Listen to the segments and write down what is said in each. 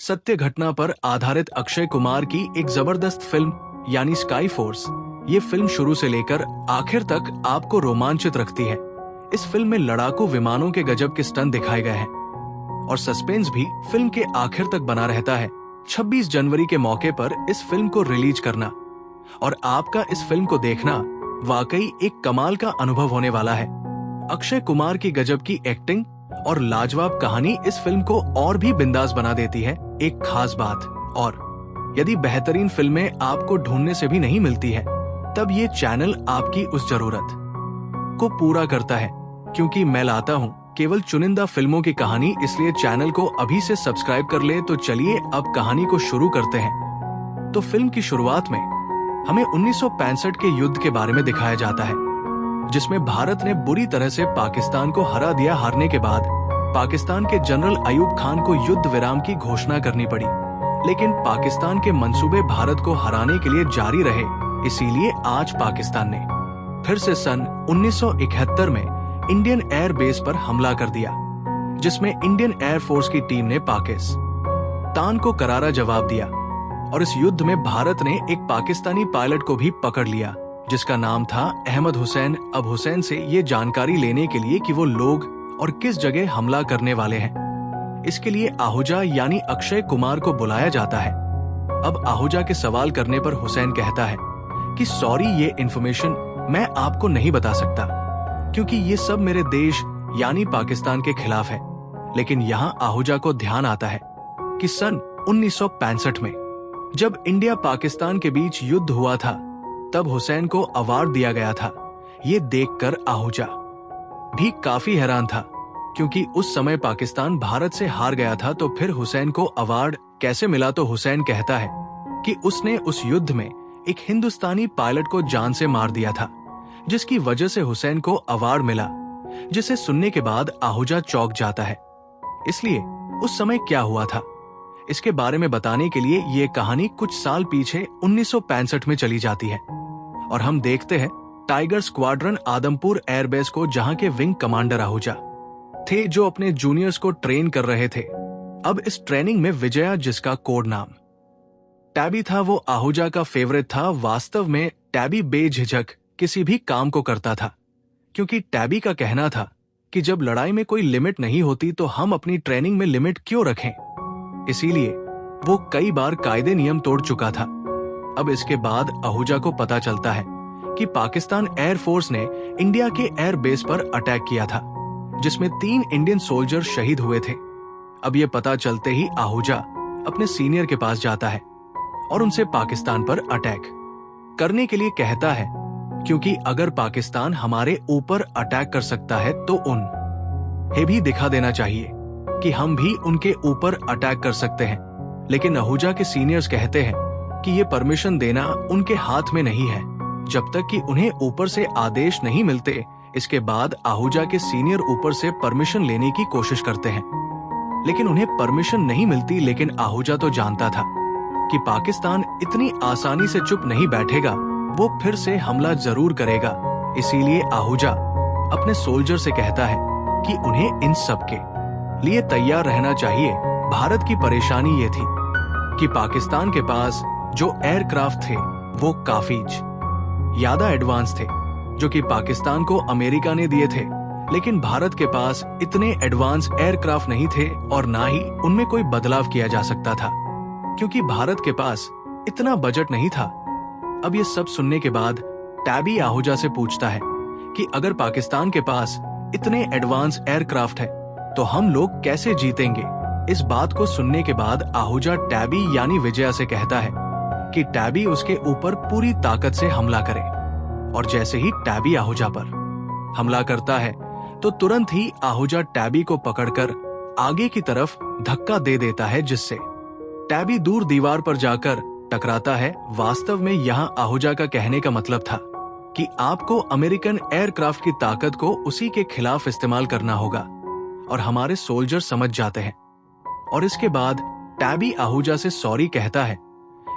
सत्य घटना पर आधारित अक्षय कुमार की एक जबरदस्त फिल्म यानी स्काई फोर्स। ये फिल्म शुरू से लेकर आखिर तक आपको रोमांचित रखती है। इस फिल्म में लड़ाकू विमानों के गजब के स्टंट दिखाए गए हैं और सस्पेंस भी फिल्म के आखिर तक बना रहता है। 26 जनवरी के मौके पर इस फिल्म को रिलीज करना और आपका इस फिल्म को देखना वाकई एक कमाल का अनुभव होने वाला है। अक्षय कुमार की गजब की एक्टिंग और लाजवाब कहानी इस फिल्म को और भी बिंदास बना देती है। एक खास बात और यदि बेहतरीन फिल्में आपको ढूंढने से भी नहीं मिलती है, तब ये चैनल आपकी उस जरूरत को पूरा करता है, क्योंकि मैं लाता हूँ केवल चुनिंदा फिल्मों की कहानी। इसलिए चैनल को अभी से सब्सक्राइब कर ले। तो चलिए अब कहानी को शुरू करते हैं। तो फिल्म की शुरुआत में हमें 1965 के युद्ध के बारे में दिखाया जाता है, जिसमें भारत ने बुरी तरह से पाकिस्तान को हरा दिया। हारने के बाद पाकिस्तान के जनरल अयूब खान को युद्ध विराम की घोषणा करनी पड़ी, लेकिन पाकिस्तान के मंसूबे भारत को हराने के लिए जारी रहे। इसीलिए आज पाकिस्तान ने फिर से सन 1971 में इंडियन एयर बेस पर हमला कर दिया, जिसमें इंडियन एयर फोर्स की टीम ने पाकिस्तान को करारा जवाब दिया। और इस युद्ध में भारत ने एक पाकिस्तानी पायलट को भी पकड़ लिया, जिसका नाम था अहमद हुसैन। अब हुसैन से ये जानकारी लेने के लिए कि वो लोग और किस जगह हमला करने वाले हैं, इसके लिए आहूजा यानी अक्षय कुमार को बुलाया जाता है। अब आहूजा के सवाल करने पर हुसैन कहता है कि सॉरी, ये इन्फॉर्मेशन मैं आपको नहीं बता सकता, क्योंकि ये सब मेरे देश यानी पाकिस्तान के खिलाफ है। लेकिन यहाँ आहूजा को ध्यान आता है कि सन 1965 में जब इंडिया पाकिस्तान के बीच युद्ध हुआ था, तब हुसैन को अवार्ड दिया गया था। ये देखकर आहूजा भी काफी हैरान था, क्योंकि उस समय पाकिस्तान भारत से हार गया था। तो फिर हुसैन को अवार्ड कैसे मिला? तो हुसैन कहता है कि उसने उस युद्ध में एक हिंदुस्तानी पायलट को जान से मार दिया था, जिसकी वजह से हुसैन को अवार्ड मिला। जिसे सुनने के बाद आहूजा चौंक जाता है। इसलिए उस समय क्या हुआ था, इसके बारे में बताने के लिए ये कहानी कुछ साल पीछे 1965 में चली जाती है और हम देखते हैं टाइगर स्क्वाड्रन आदमपुर एयरबेस को, जहां के विंग कमांडर आहूजा थे, जो अपने जूनियर्स को ट्रेन कर रहे थे। अब इस ट्रेनिंग में विजया, जिसका कोड नाम टैबी था, वो आहूजा का फेवरेट था। वास्तव में टैबी बेझिझक किसी भी काम को करता था, क्योंकि टैबी का कहना था कि जब लड़ाई में कोई लिमिट नहीं होती तो हम अपनी ट्रेनिंग में लिमिट क्यों रखें। इसीलिए वो कई बार कायदे नियम तोड़ चुका था। अब इसके बाद आहूजा को पता चलता है कि पाकिस्तान एयर फोर्स ने इंडिया के एयर बेस पर अटैक किया था, जिसमें 3 इंडियन सोल्जर शहीद हुए थे। अब ये पता चलते ही आहूजा अपने सीनियर के पास जाता है और उनसे पाकिस्तान पर अटैक करने के लिए कहता है, क्योंकि अगर पाकिस्तान हमारे ऊपर अटैक कर सकता है तो उन्हें भी दिखा देना चाहिए कि हम भी उनके ऊपर अटैक कर सकते हैं। लेकिन आहूजा के सीनियर्स कहते हैं कि ये परमिशन देना उनके हाथ में नहीं है, जब तक कि उन्हें ऊपर से आदेश नहीं मिलते। इसके बाद आहूजा के सीनियर ऊपर से परमिशन लेने की कोशिश करते हैं, लेकिन उन्हें परमिशन नहीं मिलती। लेकिन आहूजा तो जानता था कि पाकिस्तान इतनी आसानी से चुप नहीं बैठेगा, वो फिर से हमला जरूर करेगा। इसीलिए आहूजा अपने सोल्जर से कहता है कि उन्हें इन सब के लिए तैयार रहना चाहिए। भारत की परेशानी ये थी कि पाकिस्तान के पास जो एयरक्राफ्ट थे वो काफी ज्यादा एडवांस थे, जो कि पाकिस्तान को अमेरिका ने दिए थे। लेकिन भारत के पास इतने एडवांस एयरक्राफ्ट नहीं थे और ना ही उनमें कोई बदलाव किया जा सकता था, क्योंकि भारत के पास इतना बजट नहीं था। अब ये सब सुनने के बाद टैबी आहूजा से पूछता है कि अगर पाकिस्तान के पास इतने एडवांस एयरक्राफ्ट है तो हम लोग कैसे जीतेंगे। इस बात को सुनने के बाद आहूजा टैबी यानी विजया से कहता है कि टैबी उसके ऊपर पूरी ताकत से हमला करे। और जैसे ही टैबी आहूजा पर हमला करता है तो तुरंत ही आहूजा टैबी को पकड़कर आगे की तरफ धक्का दे देता है, जिससे टैबी दूर दीवार पर जाकर टकराता है। वास्तव में यहाँ आहूजा का कहने का मतलब था कि आपको अमेरिकन एयरक्राफ्ट की ताकत को उसी के खिलाफ इस्तेमाल करना होगा, और हमारे सोल्जर समझ जाते हैं। और इसके बाद टैबी आहूजा से सॉरी कहता है,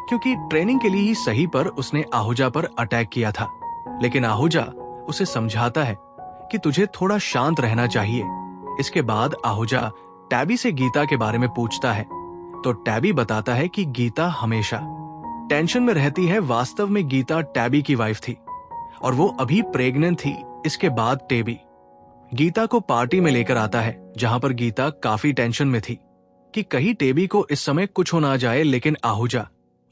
क्योंकि ट्रेनिंग के लिए ही सही पर उसने आहूजा पर अटैक किया था। लेकिन आहूजा उसे समझाता है कि तुझे थोड़ा शांत रहना चाहिए। इसके बाद आहूजा टैबी से गीता के बारे में पूछता है तो टैबी बताता है कि गीता हमेशा टेंशन में रहती है। वास्तव में गीता टैबी की वाइफ थी और वो अभी प्रेग्नेंट थी। इसके बाद टैबी गीता को पार्टी में लेकर आता है, जहां पर गीता काफी टेंशन में थी कि कहीं टैबी को इस समय कुछ हो ना जाए। लेकिन आहूजा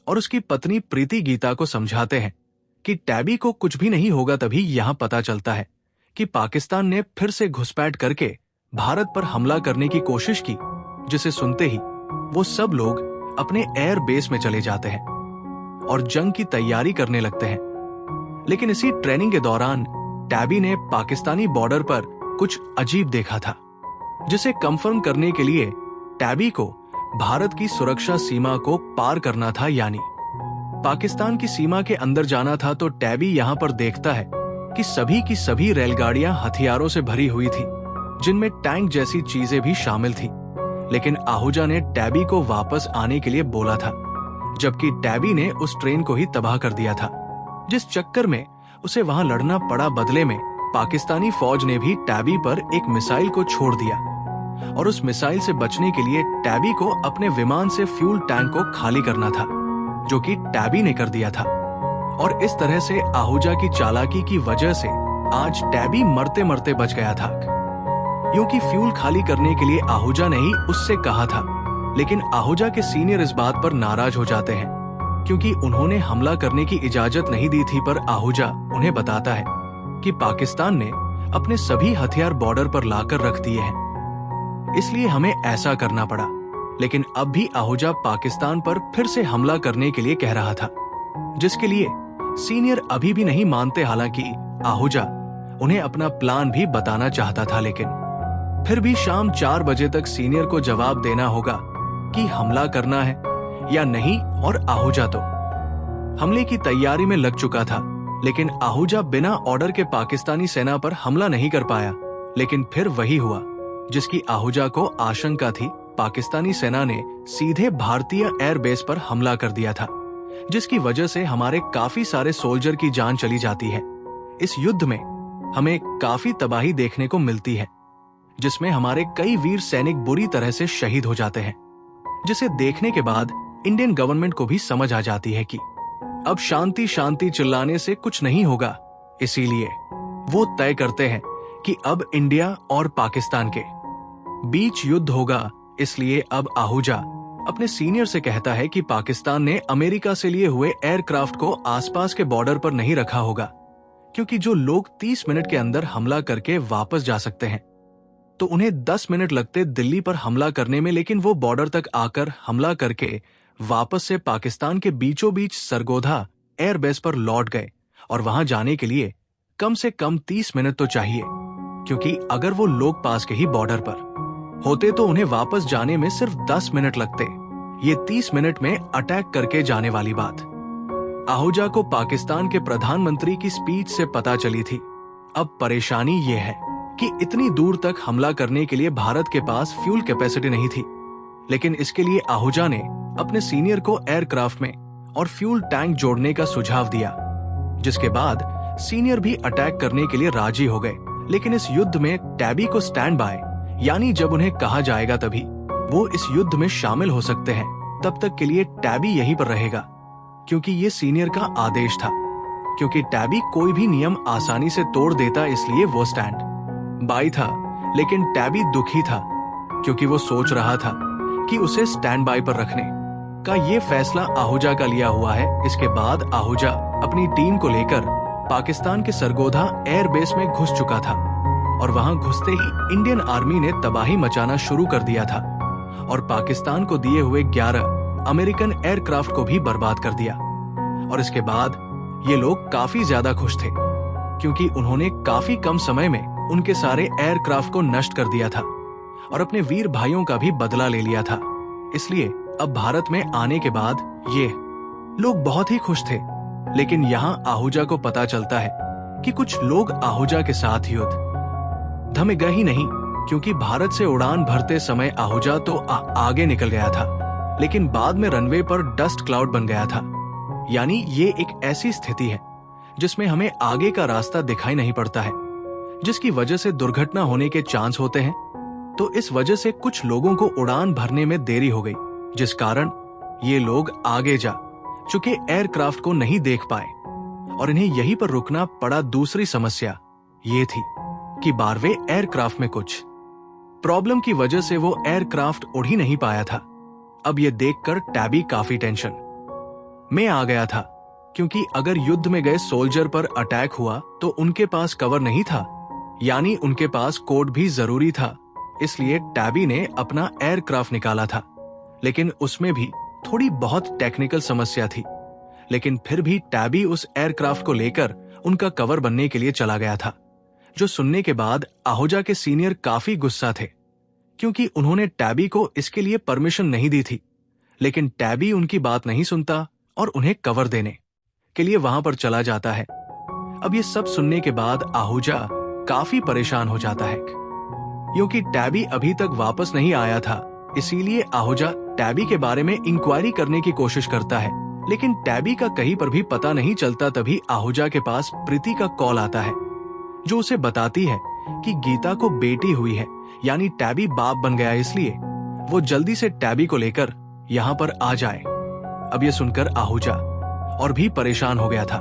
और उसकी पत्नी प्रीति गीता को समझाते हैं कि टैबी को कुछ भी नहीं होगा। तभी यहां पता चलता है कि पाकिस्तान ने फिर से घुसपैठ करके भारत पर हमला करने की कोशिश की, जिसे सुनते ही वो सब लोग अपने एयर बेस में चले जाते हैं और जंग की तैयारी करने लगते हैं। लेकिन इसी ट्रेनिंग के दौरान टैबी ने पाकिस्तानी बॉर्डर पर कुछ अजीब देखा था, जिसे कंफर्म करने के लिए टैबी को भारत की सुरक्षा सीमा को पार करना था, यानी पाकिस्तान की सीमा के अंदर जाना था। तो टैबी यहां पर देखता है कि सभी की सभी रेलगाड़ियां हथियारों से भरी हुई थी, जिनमें टैंक जैसी चीजें भी शामिल थी। लेकिन आहूजा ने टैबी को वापस आने के लिए बोला था, जबकि टैबी ने उस ट्रेन को ही तबाह कर दिया था, जिस चक्कर में उसे वहां लड़ना पड़ा। बदले में पाकिस्तानी फौज ने भी टैबी पर एक मिसाइल को छोड़ दिया और उस मिसाइल से बचने के लिए टैबी को अपने विमान से फ्यूल टैंक को खाली करना था, जो कि टैबी ने कर दिया था। और इस तरह से आहूजा की चालाकी की वजह से आज टैबी मरते मरते बच गया था, क्योंकि फ्यूल खाली करने के लिए आहूजा ने ही उससे कहा था। लेकिन आहूजा के सीनियर इस बात पर नाराज हो जाते हैं, क्योंकि उन्होंने हमला करने की इजाजत नहीं दी थी। पर आहूजा उन्हें बताता है कि पाकिस्तान ने अपने सभी हथियार बॉर्डर पर लाकर रख दिए हैं, इसलिए हमें ऐसा करना पड़ा। लेकिन अब भी आहूजा पाकिस्तान पर फिर से हमला करने के लिए कह रहा था, जिसके लिए सीनियर अभी भी नहीं मानते। हालांकि आहूजा उन्हें अपना प्लान भी बताना चाहता था, लेकिन फिर भी शाम 4 बजे तक सीनियर को जवाब देना होगा कि हमला करना है या नहीं। और आहूजा तो हमले की तैयारी में लग चुका था, लेकिन आहूजा बिना ऑर्डर के पाकिस्तानी सेना पर हमला नहीं कर पाया। लेकिन फिर वही हुआ जिसकी आहूजा को आशंका थी। पाकिस्तानी सेना ने सीधे भारतीय एयरबेस पर हमला कर दिया था, जिसकी वजह से हमारे काफी सारे सोल्जर की जान चली जाती है। इस युद्ध में हमें काफी तबाही देखने को मिलती है, जिसमें हमारे कई वीर सैनिक बुरी तरह से शहीद हो जाते हैं, जिसे देखने के बाद इंडियन गवर्नमेंट को भी समझ आ जाती है कि अब शांति शांति चिल्लाने से कुछ नहीं होगा। इसीलिए वो तय करते हैं कि अब इंडिया और पाकिस्तान के बीच युद्ध होगा। इसलिए अब आहूजा अपने सीनियर से कहता है कि पाकिस्तान ने अमेरिका से लिए हुए एयरक्राफ्ट को आसपास के बॉर्डर पर नहीं रखा होगा, क्योंकि जो लोग 30 मिनट के अंदर हमला करके वापस जा सकते हैं, तो उन्हें 10 मिनट लगते दिल्ली पर हमला करने में। लेकिन वो बॉर्डर तक आकर हमला करके वापस से पाकिस्तान के बीचों बीच सरगोधा एयरबेस पर लौट गए। और वहां जाने के लिए कम से कम 30 मिनट तो चाहिए, क्योंकि अगर वो लोग पास के ही बॉर्डर पर होते तो उन्हें वापस जाने में सिर्फ 10 मिनट लगते। ये 30 मिनट में अटैक करके जाने वाली बात आहूजा को पाकिस्तान के प्रधानमंत्री की स्पीच से पता चली थी। अब परेशानी ये है कि इतनी दूर तक हमला करने के लिए भारत के पास फ्यूल कैपेसिटी नहीं थी। लेकिन इसके लिए आहूजा ने अपने सीनियर को एयरक्राफ्ट में और फ्यूल टैंक जोड़ने का सुझाव दिया, जिसके बाद सीनियर भी अटैक करने के लिए राजी हो गए। लेकिन इस युद्ध में टैबी को स्टैंड बाय, यानी जब उन्हें कहा जाएगा तभी वो इस युद्ध में शामिल हो सकते हैं, तब तक के लिए टैबी यहीं पर रहेगा, क्योंकि ये सीनियर का आदेश था। क्योंकि टैबी कोई भी नियम आसानी से तोड़ देता, इसलिए वो स्टैंड बाय था। लेकिन टैबी दुखी था, क्योंकि वो सोच रहा था कि उसे स्टैंड बाय पर रखने का ये फैसला आहूजा का लिया हुआ है। इसके बाद आहूजा अपनी टीम को लेकर पाकिस्तान के सरगोधा एयरबेस में घुस चुका था, और वहां घुसते ही इंडियन आर्मी ने तबाही मचाना शुरू कर दिया था और पाकिस्तान को दिए हुए 11 अमेरिकन एयरक्राफ्ट को भी बर्बाद कर दिया। और इसके बाद ये लोग काफी ज्यादा खुश थे, क्योंकि उन्होंने काफी कम समय में उनके सारे एयरक्राफ्ट को नष्ट कर दिया था और अपने वीर भाइयों का भी बदला ले लिया था। इसलिए अब भारत में आने के बाद ये लोग बहुत ही खुश थे। लेकिन यहाँ आहूजा को पता चलता है कि कुछ लोग आहूजा के साथ युद्ध धमेगा ही नहीं, क्योंकि भारत से उड़ान भरते समय आहूजा तो आगे निकल गया था, लेकिन बाद में रनवे पर डस्ट क्लाउड बन गया था। यानी ये एक ऐसी स्थिति है जिसमें हमें आगे का रास्ता दिखाई नहीं पड़ता है, जिसकी वजह से दुर्घटना होने के चांस होते हैं। तो इस वजह से कुछ लोगों को उड़ान भरने में देरी हो गई, जिस कारण ये लोग आगे जा चुके एयरक्राफ्ट को नहीं देख पाए और इन्हें यहीं पर रुकना पड़ा। दूसरी समस्या ये थी कि 12वें एयरक्राफ्ट में कुछ प्रॉब्लम की वजह से वो एयरक्राफ्ट उड़ ही नहीं पाया था। अब ये देखकर टैबी काफी टेंशन में आ गया था, क्योंकि अगर युद्ध में गए सोल्जर पर अटैक हुआ तो उनके पास कवर नहीं था, यानी उनके पास कोड भी जरूरी था। इसलिए टैबी ने अपना एयरक्राफ्ट निकाला था, लेकिन उसमें भी थोड़ी बहुत टेक्निकल समस्या थी। लेकिन फिर भी टैबी उस एयरक्राफ्ट को लेकर उनका कवर बनने के लिए चला गया था, जो सुनने के बाद आहूजा के सीनियर काफी गुस्सा थे, क्योंकि उन्होंने टैबी को इसके लिए परमिशन नहीं दी थी। लेकिन टैबी उनकी बात नहीं सुनता और उन्हें कवर देने के लिए वहां पर चला जाता है। अब ये सब सुनने के बाद आहूजा काफी परेशान हो जाता है, क्योंकि टैबी अभी तक वापस नहीं आया था। इसीलिए आहूजा टैबी के बारे में इंक्वायरी करने की कोशिश करता है, लेकिन टैबी का कहीं पर भी पता नहीं चलता। तभी आहूजा के पास प्रीति का कॉल आता है, जो उसे बताती है कि गीता को बेटी हुई है, यानी टैबी बाप बन गया, इसलिए वो जल्दी से टैबी को लेकर यहाँ पर आ जाए। अब ये सुनकर आहूजा और भी परेशान हो गया था,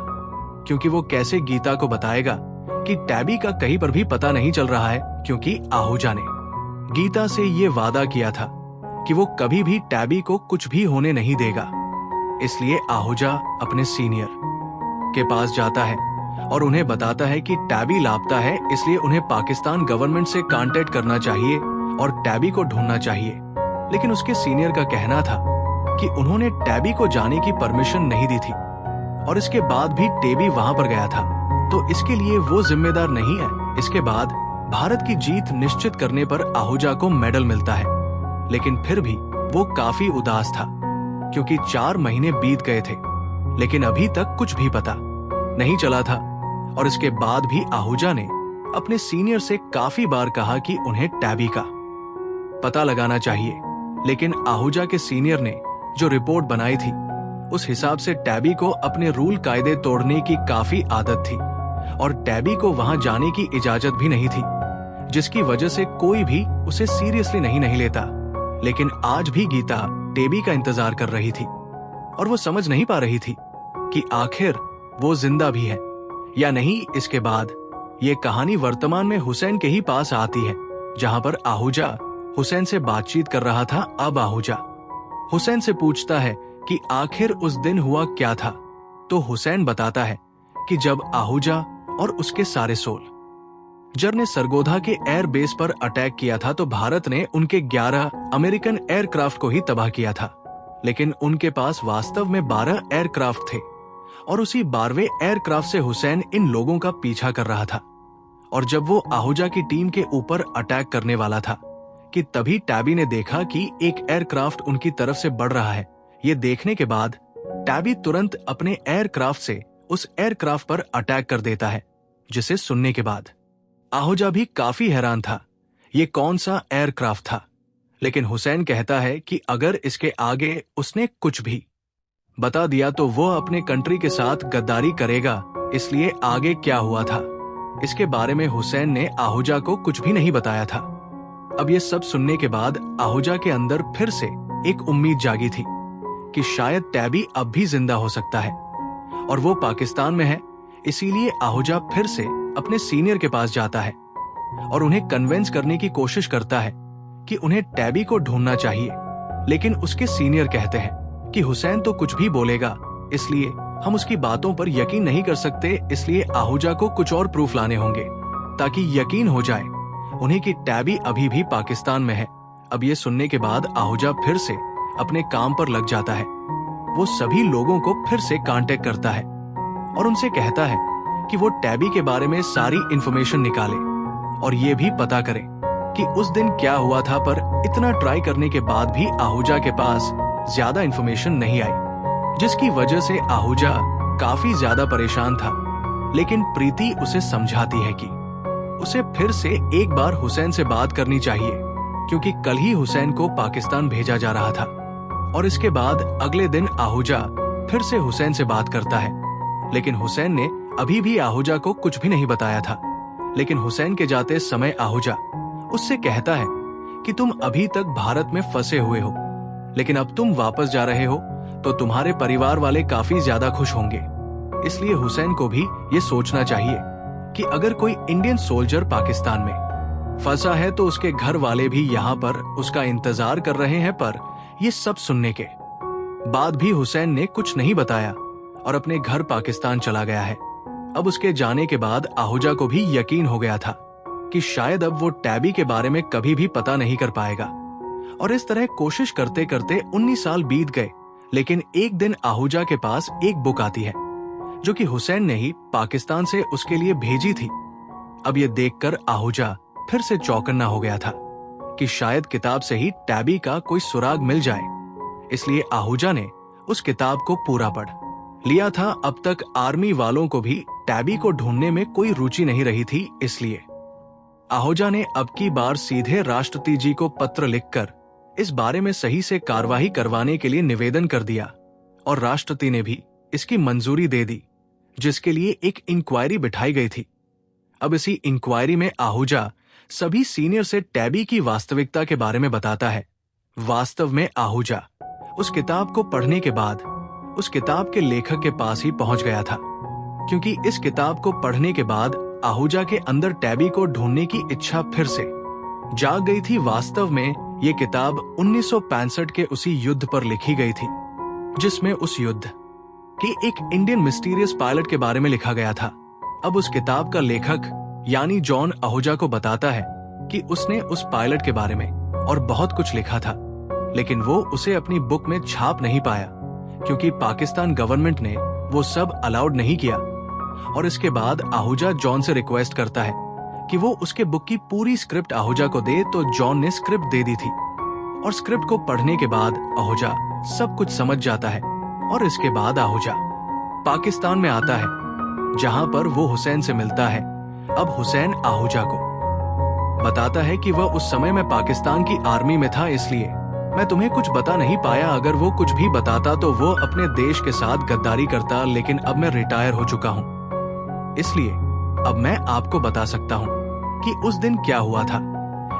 क्योंकि वो कैसे गीता को बताएगा कि टैबी का कहीं पर भी पता नहीं चल रहा है, क्योंकि आहूजा ने गीता से ये वादा किया था कि वो कभी भी टैबी को कुछ भी होने नहीं देगा। इसलिए आहूजा अपने सीनियर के पास जाता है और उन्हें बताता है कि टैबी लापता है, इसलिए उन्हें पाकिस्तान गवर्नमेंट से कांटेक्ट करना चाहिए और टैबी को ढूंढना चाहिए। लेकिन उसके सीनियर का कहना था कि उन्होंने टैबी को जाने की परमिशन नहीं दी थी और इसके बाद भी टैबी वहां पर गया था, तो इसके लिए वो जिम्मेदार नहीं है। इसके बाद भारत की जीत निश्चित करने पर आहूजा को मेडल मिलता है, लेकिन फिर भी वो काफी उदास था, क्योंकि 4 महीने बीत गए थे, लेकिन अभी तक कुछ भी पता नहीं चला था। और इसके बाद भी आहूजा ने अपने सीनियर से काफी बार कहा कि उन्हें टैबी का पता लगाना चाहिए, लेकिन आहूजा के सीनियर ने जो रिपोर्ट बनाई थी उस हिसाब से टैबी को अपने रूल कायदे तोड़ने की काफी आदत थी और टैबी को वहां जाने की इजाजत भी नहीं थी, जिसकी वजह से कोई भी उसे सीरियसली नहीं लेता। लेकिन आज भी गीता टैबी का इंतजार कर रही थी और वो समझ नहीं पा रही थी कि आखिर वो जिंदा भी है या नहीं। इसके बाद ये कहानी वर्तमान में हुसैन के ही पास आती है, जहां पर आहूजा हुसैन से बातचीत कर रहा था। अब आहूजा हुसैन से पूछता है कि आखिर उस दिन हुआ क्या था, तो हुसैन बताता है कि जब आहूजा और उसके सारे सोल्जर ने सरगोधा के एयर बेस पर अटैक किया था, तो भारत ने उनके 11 अमेरिकन एयरक्राफ्ट को ही तबाह किया था। लेकिन उनके पास वास्तव में 12 एयरक्राफ्ट थे और उसी 12वें एयरक्राफ्ट से हुसैन इन लोगों का पीछा कर रहा था। और जब वो आहूजा की टीम के ऊपर अटैक करने वाला था कि तभी टैबी ने देखा कि एक एयरक्राफ्ट उनकी तरफ से बढ़ रहा है। ये देखने के बाद टैबी तुरंत अपने एयरक्राफ्ट से उस एयरक्राफ्ट पर अटैक कर देता है, जिसे सुनने के बाद आहूजा भी काफी हैरान था, ये कौन सा एयरक्राफ्ट था। लेकिन हुसैन कहता है कि अगर इसके आगे उसने कुछ भी बता दिया तो वो अपने कंट्री के साथ गद्दारी करेगा, इसलिए आगे क्या हुआ था इसके बारे में हुसैन ने आहूजा को कुछ भी नहीं बताया था। अब ये सब सुनने के बाद आहूजा के अंदर फिर से एक उम्मीद जागी थी कि शायद टैबी अब भी जिंदा हो सकता है और वो पाकिस्तान में है। इसीलिए आहूजा फिर से अपने सीनियर के पास जाता है और उन्हें कन्विंस करने की कोशिश करता है कि उन्हें टैबी को ढूंढना चाहिए। लेकिन उसके सीनियर कहते हैं कि हुसैन तो कुछ भी बोलेगा, इसलिए हम उसकी बातों पर यकीन नहीं कर सकते। इसलिए आहूजा को कुछ और प्रूफ लाने होंगे ताकि यकीन हो जाए उन्हें कि टैबी अभी भी पाकिस्तान में है। अब ये सुनने के बाद आहूजा फिर से अपने काम पर लग जाता है। वो सभी लोगों को फिर से कांटेक्ट करता है और उनसे कहता है कि वो टैबी के बारे में सारी इंफॉर्मेशन निकाले और ये भी पता करे कि उस दिन क्या हुआ था। पर इतना ट्राई करने के बाद भी आहूजा के पास ज्यादा इंफॉर्मेशन नहीं आई, जिसकी वजह से आहूजा काफी ज्यादा परेशान था। लेकिन प्रीति उसे समझाती है कि उसे फिर से एक बार हुसैन से बात करनी चाहिए, क्योंकि कल ही हुसैन को पाकिस्तान भेजा जा रहा था। और इसके बाद अगले दिन आहूजा फिर से हुसैन से बात करता है, लेकिन हुसैन ने अभी भी आहूजा को कुछ भी नहीं बताया था। लेकिन हुसैन के जाते समय आहूजा उससे कहता है कि तुम अभी तक भारत में फंसे हुए हो, लेकिन अब तुम वापस जा रहे हो तो तुम्हारे परिवार वाले काफी ज्यादा खुश होंगे। इसलिए हुसैन को भी ये सोचना चाहिए कि अगर कोई इंडियन सोल्जर पाकिस्तान में फंसा है तो उसके घर वाले भी यहाँ पर उसका इंतजार कर रहे हैं। पर ये सब सुनने के बाद भी हुसैन ने कुछ नहीं बताया और अपने घर पाकिस्तान चला गया है। अब उसके जाने के बाद आहूजा को भी यकीन हो गया था कि शायद अब वो टैबी के बारे में कभी भी पता नहीं कर पाएगा। और इस तरह कोशिश करते करते 19 साल बीत गए। लेकिन एक दिन आहूजा के पास एक बुक आती है जो कि हुसैन ने ही पाकिस्तान से उसके लिए भेजी थी। अब ये देखकर आहूजा फिर से चौकन्ना हो गया था कि शायद किताब से ही टैबी का कोई सुराग मिल जाए। इसलिए आहूजा ने उस किताब को पूरा पढ़ लिया था। अब तक आर्मी वालों को भी टैबी को ढूंढने में कोई रुचि नहीं रही थी। इसलिए आहूजा ने अब की बार सीधे राष्ट्रपति जी को पत्र लिखकर इस बारे में सही से कार्यवाही करवाने के लिए निवेदन कर दिया और राष्ट्रपति ने भी इसकी मंजूरी दे दी, जिसके लिए एक इंक्वायरी बिठाई गई थी। अब इसी इंक्वायरी में आहूजा सभी सीनियर से टैबी की वास्तविकता के बारे में बताता है। वास्तव में आहूजा उस किताब को पढ़ने के बाद उस किताब के लेखक के पास ही पहुंच गया था, क्योंकि इस किताब को पढ़ने के बाद आहूजा के अंदर टैबी को ढूंढने की इच्छा फिर से जाग गई थी। वास्तव में ये किताब 1965 के उसी युद्ध पर लिखी गई थी, जिसमें उस युद्ध के एक इंडियन मिस्टीरियस पायलट के बारे में लिखा गया था। अब उस किताब का लेखक यानी जॉन आहूजा को बताता है कि उसने उस पायलट के बारे में और बहुत कुछ लिखा था, लेकिन वो उसे अपनी बुक में छाप नहीं पाया क्योंकि पाकिस्तान गवर्नमेंट ने वो सब अलाउड नहीं किया। और इसके बाद आहूजा जॉन से रिक्वेस्ट करता है कि वो उसके बुक की पूरी स्क्रिप्ट आहूजा को दे, तो जॉन ने स्क्रिप्ट दे दी थी। और स्क्रिप्ट को पढ़ने के बाद आहूजा सब कुछ समझ जाता है और इसके बाद आहूजा पाकिस्तान में आता है, जहां पर वो हुसैन से मिलता है। अब हुसैन आहूजा को बताता है कि वह उस समय में पाकिस्तान की आर्मी में था, इसलिए मैं तुम्हें कुछ बता नहीं पाया। अगर वो कुछ भी बताता तो वो अपने देश के साथ गद्दारी करता, लेकिन अब मैं रिटायर हो चुका हूँ, इसलिए अब मैं आपको बता सकता हूँ कि उस दिन क्या हुआ था।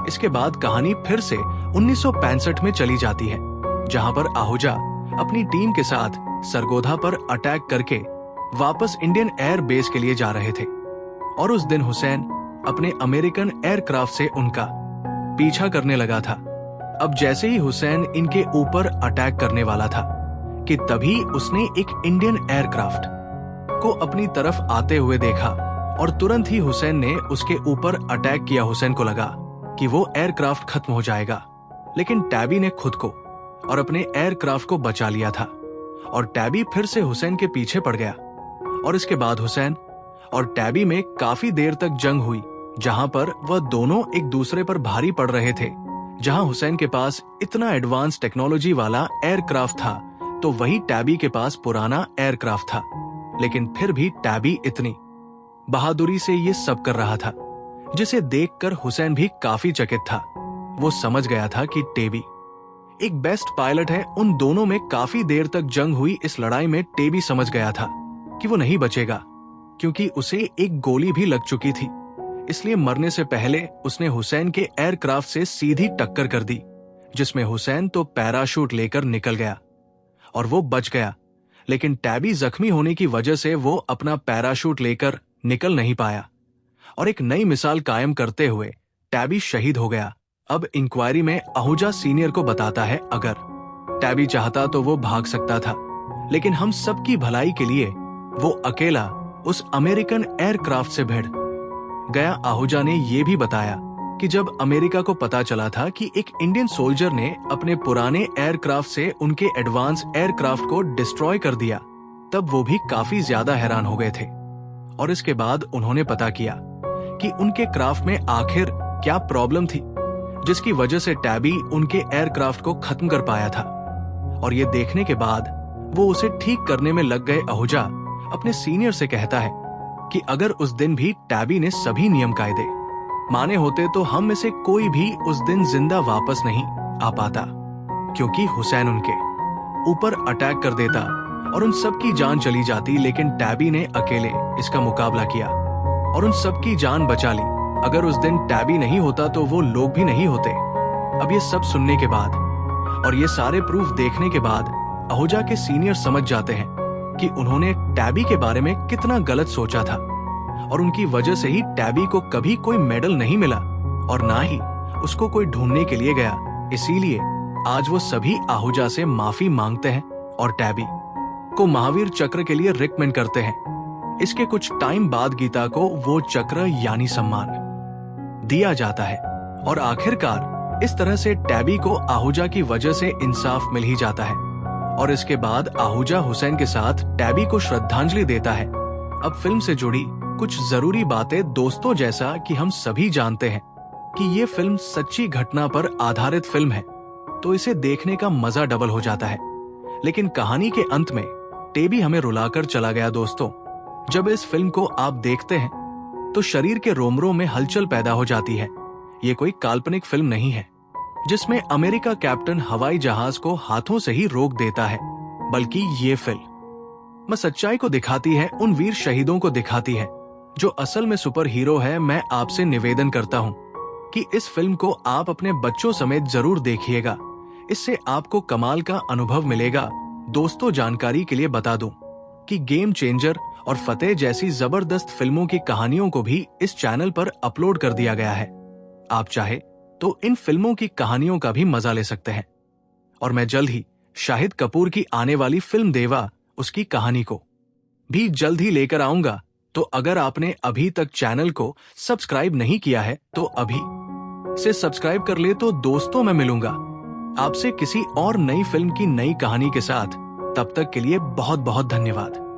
इसके बाद कहानी फिर से 1965 में चली जाती है, जहां पर आहूजा अपनी टीम के साथ सरगोधा पर अटैक करके वापस इंडियन एयर बेस के लिए जा रहे थे। और उस दिन हुसैन अपने अमेरिकन एयरक्राफ्ट से उनका पीछा करने लगा था। अब जैसे ही हुसैन इनके ऊपर अटैक करने वाला था कि तभी उसने एक इंडियन एयरक्राफ्ट को अपनी तरफ आते हुए देखा और तुरंत ही हुसैन ने उसके ऊपर अटैक किया। हुसैन को लगा कि वो एयरक्राफ्ट खत्म हो जाएगा, लेकिन टैबी ने खुद को और अपने एयरक्राफ्ट को बचा लिया था और टैबी फिर से हुसैन के पीछे पड़ गया। और इसके बाद हुसैन और टैबी में काफी देर तक जंग हुई, जहां पर वह दोनों एक दूसरे पर भारी पड़ रहे थे। जहां हुसैन के पास इतना एडवांस टेक्नोलॉजी वाला एयरक्राफ्ट था तो वही टैबी के पास पुराना एयरक्राफ्ट था, लेकिन फिर भी टैबी इतनी बहादुरी से ये सब कर रहा था, जिसे देखकर हुसैन भी काफी चकित था। वो समझ गया था कि टैबी एक बेस्ट पायलट है। उन दोनों में काफी देर तक जंग हुई। इस लड़ाई में टैबी समझ गया था कि वो नहीं बचेगा, क्योंकि उसे एक गोली भी लग चुकी थी। इसलिए मरने से पहले उसने हुसैन के एयरक्राफ्ट से सीधी टक्कर कर दी, जिसमें हुसैन तो पैराशूट लेकर निकल गया और वो बच गया, लेकिन टैबी जख्मी होने की वजह से वो अपना पैराशूट लेकर निकल नहीं पाया और एक नई मिसाल कायम करते हुए टैबी शहीद हो गया। अब इंक्वायरी में आहूजा सीनियर को बताता है अगर टैबी चाहता तो वो भाग सकता था, लेकिन हम सबकी भलाई के लिए वो अकेला उस अमेरिकन एयरक्राफ्ट से भिड़ गया। आहूजा ने ये भी बताया कि जब अमेरिका को पता चला था कि एक इंडियन सोल्जर ने अपने पुराने एयरक्राफ्ट से उनके एडवांस एयरक्राफ्ट को डिस्ट्रॉय कर दिया, तब वो भी काफी ज्यादा हैरान हो गए थे। और इसके बाद उन्होंने पता किया कि उनके क्राफ्ट में आखिर क्या प्रॉब्लम थी, जिसकी वजह से टैबी उनके एयरक्राफ्ट को खत्म कर पाया था। और ये देखने के बाद वो उसे ठीक करने में लग गए। आहूजा अपने सीनियर से कहता है कि अगर उस दिन भी टैबी ने सभी नियम कायदे माने होते तो हम में से कोई भी उस दिन जिंदा वापस नहीं आ पाता, क्योंकि हुसैन उनके ऊपर अटैक कर देता और उन सब की जान चली जाती। लेकिन टैबी ने अकेले इसका मुकाबला किया और उन सब की जान बचा ली। अगर उस दिन टैबी नहीं होता तो वो लोग भी नहीं होते। अब ये सब सुनने के बाद और ये सारे प्रूफ देखने के बाद आहूजा के सीनियर समझ जाते हैं कि उन्होंने टैबी के बारे में कितना गलत सोचा था और उनकी वजह से ही टैबी को कभी कोई मेडल नहीं मिला और ना ही उसको कोई ढूंढने के लिए गया। इसीलिए आज वो सभी आहूजा से माफी मांगते हैं और टैबी को महावीर चक्र के लिए रिकमेंड करते हैं। इसके कुछ टाइम बाद गीता को वो चक्र यानी सम्मान दिया जाता है और आखिरकार इस तरह से टैबी को आहूजा की वजह से इंसाफ मिल ही जाता है और इसके बाद आहूजा हुसैन के साथ टैबी को श्रद्धांजलि देता है। अब फिल्म से जुड़ी कुछ जरूरी बातें दोस्तों, जैसा कि हम सभी जानते हैं कि ये फिल्म सच्ची घटना पर आधारित फिल्म है, तो इसे देखने का मजा डबल हो जाता है। लेकिन कहानी के अंत में टैबी हमें रुलाकर चला गया दोस्तों। जब इस फिल्म को आप देखते हैं तो शरीर के रोमरों में हलचल पैदा हो जाती है। ये कोई काल्पनिक फिल्म नहीं है जिसमें अमेरिका कैप्टन हवाई जहाज को हाथों से ही रोक देता है, बल्कि ये फिल्म सच्चाई को दिखाती है, उन वीर शहीदों को दिखाती है जो असल में सुपर हीरो है। मैं आपसे निवेदन करता हूँ कि इस फिल्म को आप अपने बच्चों समेत जरूर देखिएगा, इससे आपको कमाल का अनुभव मिलेगा। दोस्तों, जानकारी के लिए बता दूं कि गेम चेंजर और फतेह जैसी जबरदस्त फिल्मों की कहानियों को भी इस चैनल पर अपलोड कर दिया गया है। आप चाहे तो इन फिल्मों की कहानियों का भी मजा ले सकते हैं। और मैं जल्द ही शाहिद कपूर की आने वाली फिल्म देवा, उसकी कहानी को भी जल्द ही लेकर आऊंगा। तो अगर आपने अभी तक चैनल को सब्सक्राइब नहीं किया है तो अभी से सब्सक्राइब कर ले। तो दोस्तों, मैं मिलूंगा आपसे किसी और नई फिल्म की नई कहानी के साथ। तब तक के लिए बहुत बहुत धन्यवाद।